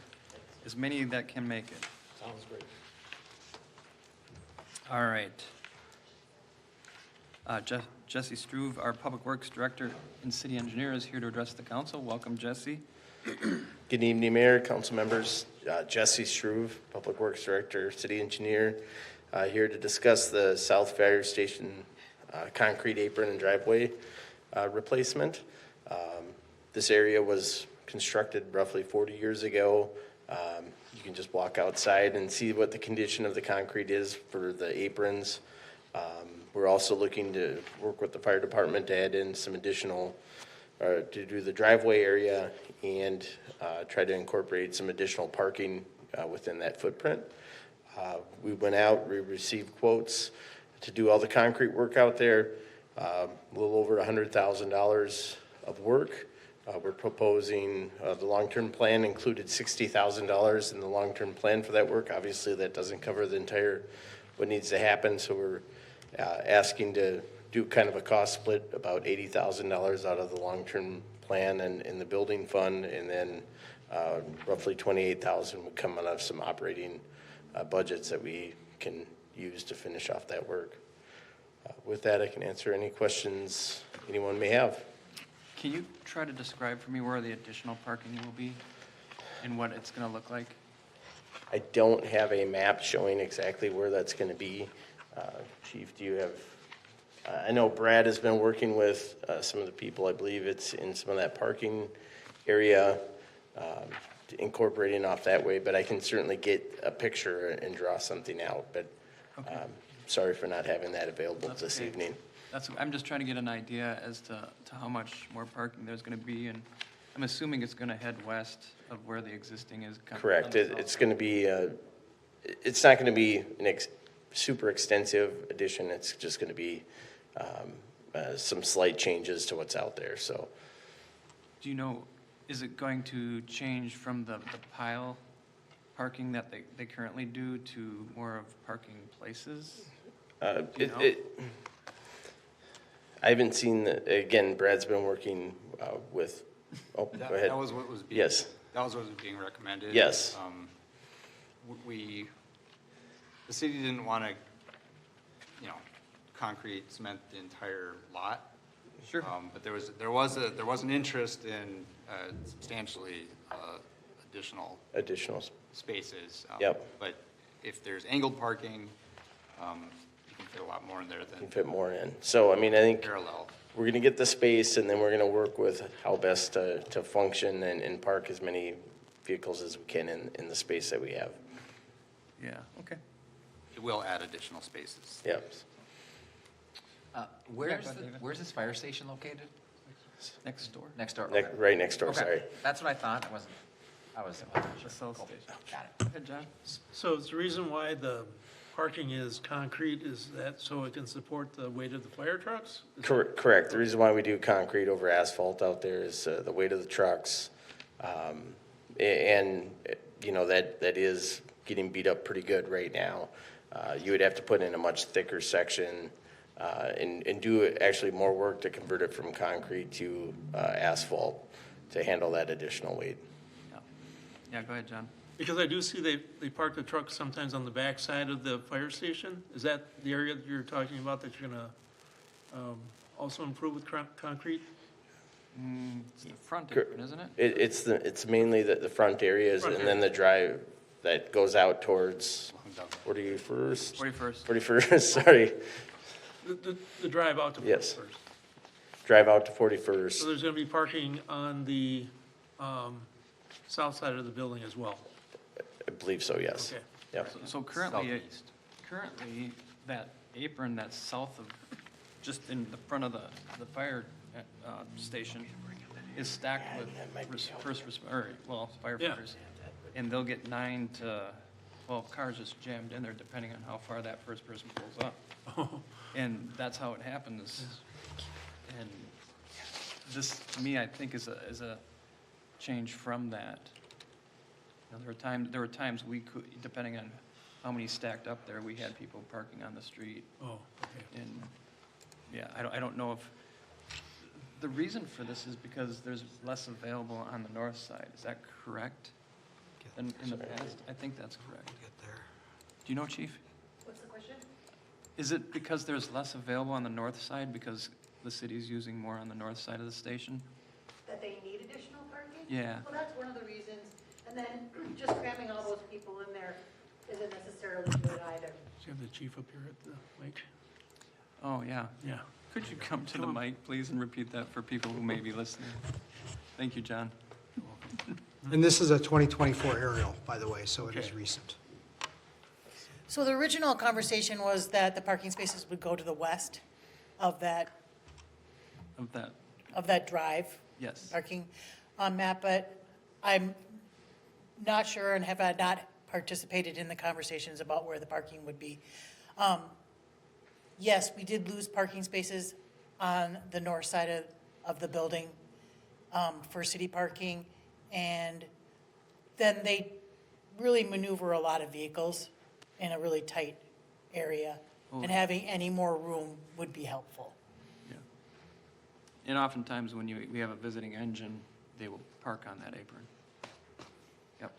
As many that can make it. Sounds great. All right. Jesse Struve, our Public Works Director and City Engineer, is here to address the council. Welcome, Jesse. Good evening, Mayor, council members. Jesse Struve, Public Works Director, City Engineer, here to discuss the South Fire Station concrete apron and driveway replacement. This area was constructed roughly 40 years ago. You can just walk outside and see what the condition of the concrete is for the aprons. We're also looking to work with the fire department to add in some additional, to do the driveway area and try to incorporate some additional parking within that footprint. We went out, we received quotes to do all the concrete work out there, a little over $100,000 of work. We're proposing, the long-term plan included $60,000 in the long-term plan for that work. Obviously, that doesn't cover the entire, what needs to happen, so we're asking to do kind of a cost split, about $80,000 out of the long-term plan and in the building fund, and then roughly $28,000 would come out of some operating budgets that we can use to finish off that work. With that, I can answer any questions anyone may have. Can you try to describe for me where the additional parking will be and what it's going to look like? I don't have a map showing exactly where that's going to be. Chief, do you have? I know Brad has been working with some of the people. I believe it's in some of that parking area, incorporating off that way, but I can certainly get a picture and draw something out. But Okay. sorry for not having that available That's this okay. evening. I'm just trying to get an idea as to how much more parking there's going to be, and I'm assuming it's going to head west of where the existing is. Correct. It's going to be, it's not going to be an super extensive addition. It's just going to be some slight changes to what's out there, so. Do you know, is it going to change from the pile parking that they currently do to more of parking places? I haven't seen, again, Brad's been working with, go ahead. That was what was being. Yes. That was what was being recommended. Yes. The city didn't want to, concrete, cement the entire lot. Sure. But there was an interest in substantially additional Additional, spaces. Yep. But if there's angled parking, you can fit a lot more in there can than fit more in. So, I mean, I think parallel. we're gonna get the space, and then we're gonna work with how best to function and park as many vehicles as we can in the space that we have. Yeah, okay. It will add additional spaces. Yep. Where's this fire station located? Next door. Next door? Ne- Okay. Right next door, Okay. sorry. That's what I thought. I wasn't The sure. South Cool. Station. Got it. Go ahead, John. So it's the reason why the parking is concrete, is that so it can support the weight of the fire trucks? Correct. The reason why we do concrete over asphalt out there is the weight of the trucks. And, you know, that is getting beat up pretty good right now. You would have to put in a much thicker section and do actually more work to convert it from concrete to asphalt to handle that additional weight. Yeah, go ahead, John. Because I do see they park the trucks sometimes on the back side of the fire station. Is that the area that you're talking about that you're gonna also improve with concrete? It's the front apron, isn't it? It's mainly the front areas Front and then the drive that goes out towards 41st? 41st. 41st, sorry. The drive out to Yes. first. Drive out to So 41st. there's gonna be parking on the south side of the building as well? I believe so, yes. Okay. Yep. So currently, Southeast. that apron that's south of, just in the front of the fire station is stacked with firefighters. And they'll get 9 to 12 cars just jammed in there, depending on how far that first person pulls up. And that's how it happens. And this, to me, I think is a change from that. You know, there were times we could, depending on how many stacked up there, we had people parking on the street. Oh, okay. And, yeah, I don't know if, the reason for this is because there's less available on the north side. Is that correct? Than in the past? I think that's correct. Do you know, Chief? What's the question? Is it because there's less available on the north side because the city's using more on the north side of the station? That they need additional parking? Yeah. Well, that's one of the reasons. And then just cramming all those people in there isn't necessarily good either. Do you have the chief up here at the mic? Oh, yeah. Yeah. Could you come to the mic, please, and repeat that for people who may be listening? Thank you, John. And this is a 2024 aerial, by the way, so it is recent. So the original conversation was that the parking spaces would go to the west of that Of that, drive yes. parking map, but I'm not sure and have not participated in the conversations about where the parking would be. Yes, we did lose parking spaces on the north side of the building for city parking, and then they really maneuver a lot of vehicles in a really tight area, and having any more room would be helpful. Yeah. And oftentimes when we have a visiting engine, they will park on that apron. Yep.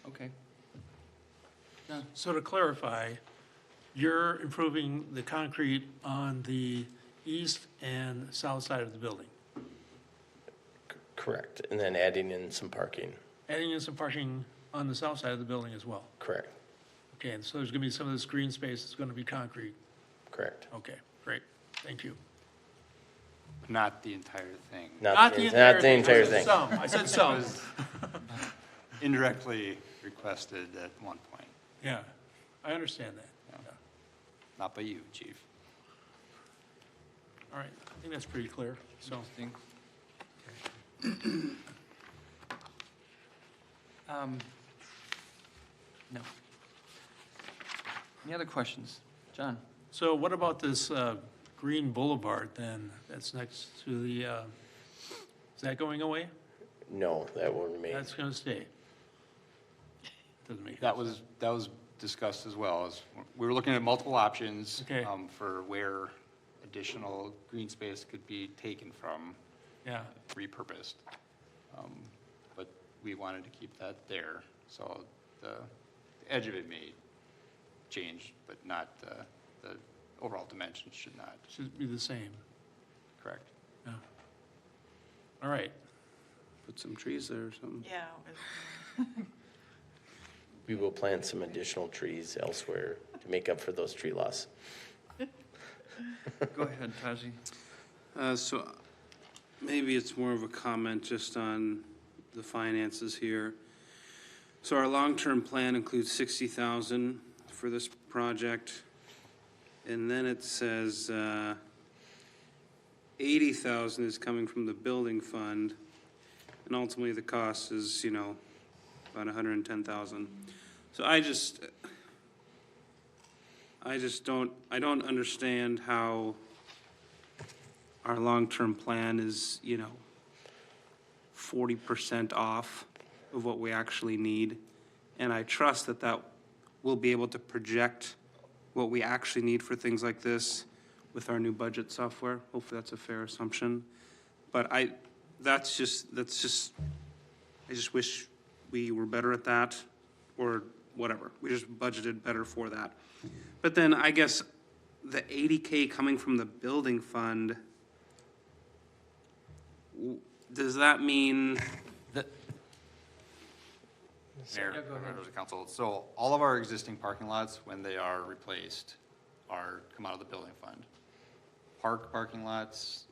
Okay. So to clarify, you're improving the concrete on the east and south side of the building, Correct. And then adding in some parking. adding in some parking on the south side of the building as well. Correct. Okay, and so there's gonna be some of this green space that's gonna be concrete. Correct. Okay, great, thank you. Not the entire thing. Not the entire thing. Some, I said some. Was indirectly requested at one point, Yeah, I understand that. Yeah. not by you, chief. All right, I think that's pretty clear, so. Interesting. No. Any other questions? John? So what about this Green Boulevard then, that's next to the, is that going away? No, that will remain. That's gonna stay? Doesn't make. That was discussed as well, as we were looking at multiple options Okay. For where additional green space could be taken from, Yeah, repurposed. But we wanted to keep that there, so the edge of it may change, but not the overall dimensions should not, Should be the same. correct? Yeah. All right. Put some trees there or something. Yeah. We will plant some additional trees elsewhere to make up for those tree loss. Go ahead, Taji. So maybe it's more of a comment just on the finances here. So our long-term plan includes 60,000 for this project. And then it says 80,000 is coming from the building fund. And ultimately the cost is, about 110,000. So I don't understand how our long-term plan is, 40% off of what we actually need. And I trust that we'll be able to project what we actually need for things like this with our new budget software. Hopefully that's a fair assumption. But I just wish we were better at that, or whatever. We just budgeted better for that. But then I guess the 80K coming from the building fund, does that mean that? Mayor, members of council, so all of our existing parking lots, when they are replaced, come out of the building fund. Parking lots,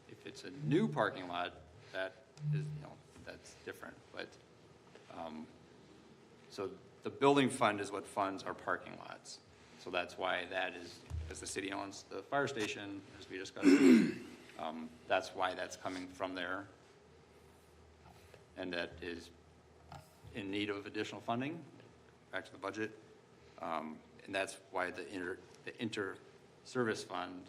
if it's a new parking lot, that is, that's different, but, so the building fund is what funds our parking lots. So that's why that is, because the city owns the fire station, as we discussed, that's why that's coming from there. And that is in need of additional funding, back to the budget. And that's why the inter-service fund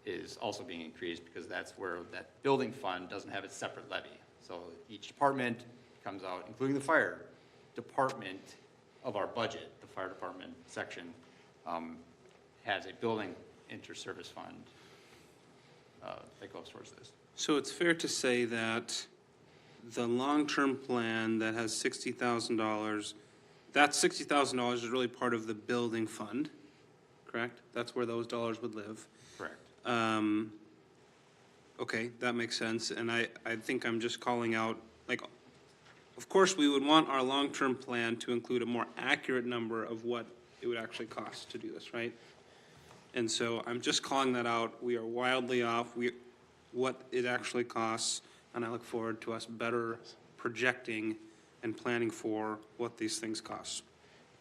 is also being increased, because that's where that building fund doesn't have its separate levy. So each department comes out, including the fire department of our budget, the fire department section, has a building inter-service fund that goes towards this. So it's fair to say that the long-term plan that has $60,000, that $60,000 is really part of the building fund, correct? That's where those dollars would live. Correct. Okay, that makes sense, and I think I'm just calling out, like, of course, we would want our long-term plan to include a more accurate number of what it would actually cost to do this, right? And so I'm just calling that out. We are wildly off what it actually costs, and I look forward to us better projecting and planning for what these things cost.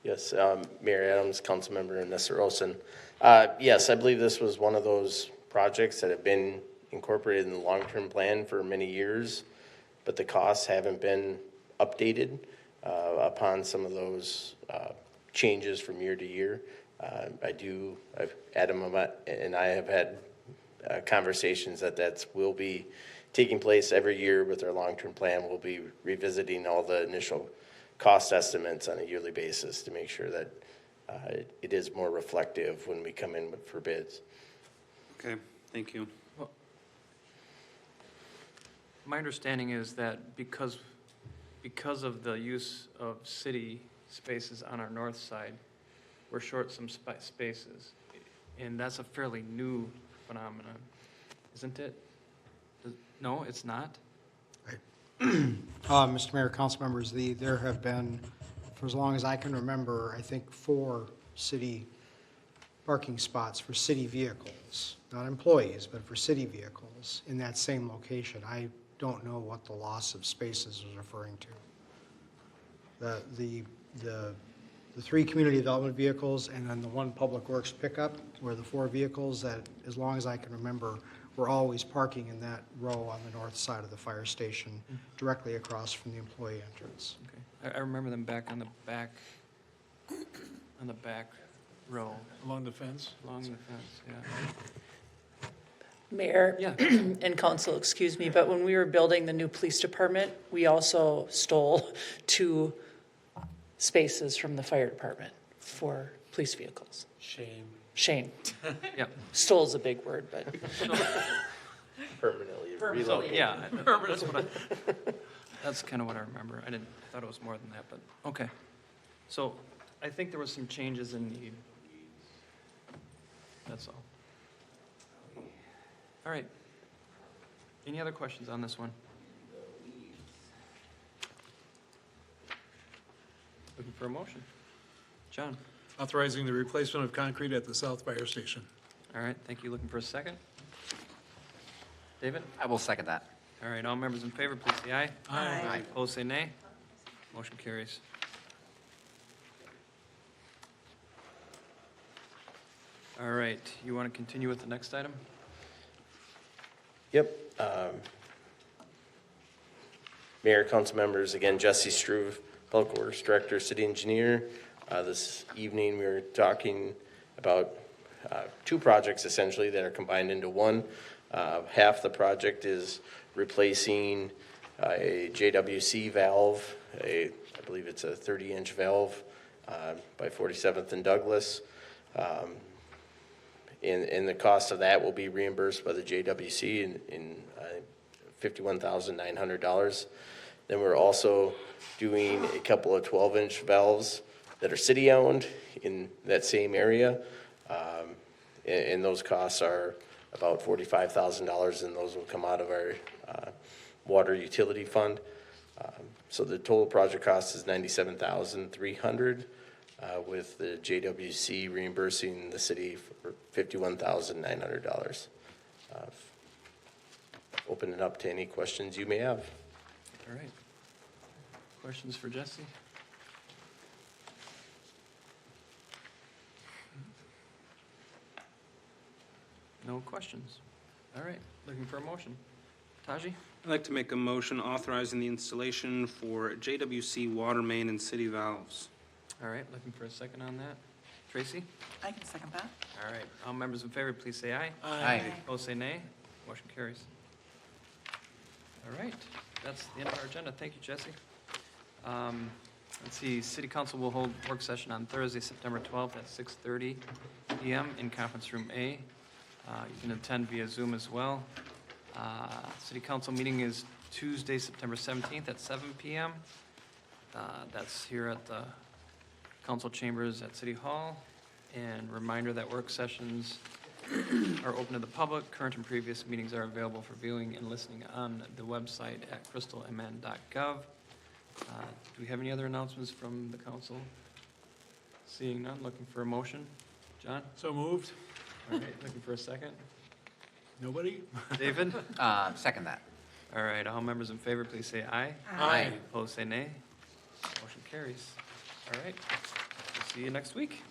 Yes, Mayor Adams, Councilmember Nessa Rosen. Yes, I believe this was one of those projects that have been incorporated in the long-term plan for many years, but the costs haven't been updated upon some of those changes from year to year. Adam and I have had conversations that will be taking place every year with our long-term plan. We'll be revisiting all the initial cost estimates on a yearly basis to make sure that it is more reflective when we come in for bids. Okay, thank you. Well, my understanding is that because of the use of city spaces on our north side, we're short some spaces. And that's a fairly new phenomenon, isn't it? No, it's not? Mr. Mayor, council members, there have been, for as long as I can remember, I think 4 city parking spots for city vehicles, not employees, but for city vehicles in that same location. I don't know what the loss of spaces is referring to. The 3 community development vehicles and then the 1 public works pickup were the 4 vehicles that, as long as I can remember, were always parking in that row on the north side of the fire station, directly across from the employee entrance. Okay. I remember them back on the back row. Along the fence? Along the fence, yeah. Mayor Yeah. and council, excuse me, but when we were building the new police department, we also stole 2 spaces from the fire department for police vehicles. Shame. Yeah. Stole is a big word, but. Permanently So, relocated. yeah, that's kind of what I remember. I thought it was more than that, but, okay. So I think there was some changes in that's all. All right. Any other questions on this one? Looking for a motion. John? Authorizing the replacement of concrete at the South Fire Station. All right, thank you. Looking for a second? David? I will second that. All right, all members in favor, please say aye. Aye. Opposed, say nay. Motion carries. All right, you want to continue with the next item? Yep. Mayor, council members, again, Jesse Struve, Public Works Director, City Engineer. This evening, we were talking about two projects essentially that are combined into one. Half the project is replacing a JWC valve, I believe it's a 30-inch valve by 47th and Douglas. And the cost of that will be reimbursed by the JWC in $51,900. Then we're also doing a couple of 12-inch valves that are city-owned in that same area. And those costs are about $45,000, and those will come out of our water utility fund. So the total project cost is $97,300, with the JWC reimbursing the city for $51,900. Open it up to any questions you may have. All right. Questions for Jesse? No questions. All right, looking for a motion. Taji? I'd like to make a motion authorizing the installation for JWC water main and city valves. All right, looking for a second on that. Tracy? I can second that. All right, all members in favor, please say aye. Aye. Opposed, say nay. Motion carries. All right, that's the end of our agenda. Thank you, Jesse. Let's see, City Council will hold work session on Thursday, September 12th at 6:30 PM in Conference Room A. You can attend via Zoom as well. City Council meeting is Tuesday, September 17th at 7 PM. That's here at the council chambers at City Hall. And reminder that work sessions are open to the public. Current and previous meetings are available for viewing and listening on the website at crystalmn.gov. Do we have any other announcements from the council? Seeing none, looking for a motion. John? So moved. All right, looking for a second. Nobody? David? Second that. All right, all members in favor, please say aye. Aye. Opposed, say nay. Motion carries. All right, we'll see you next week.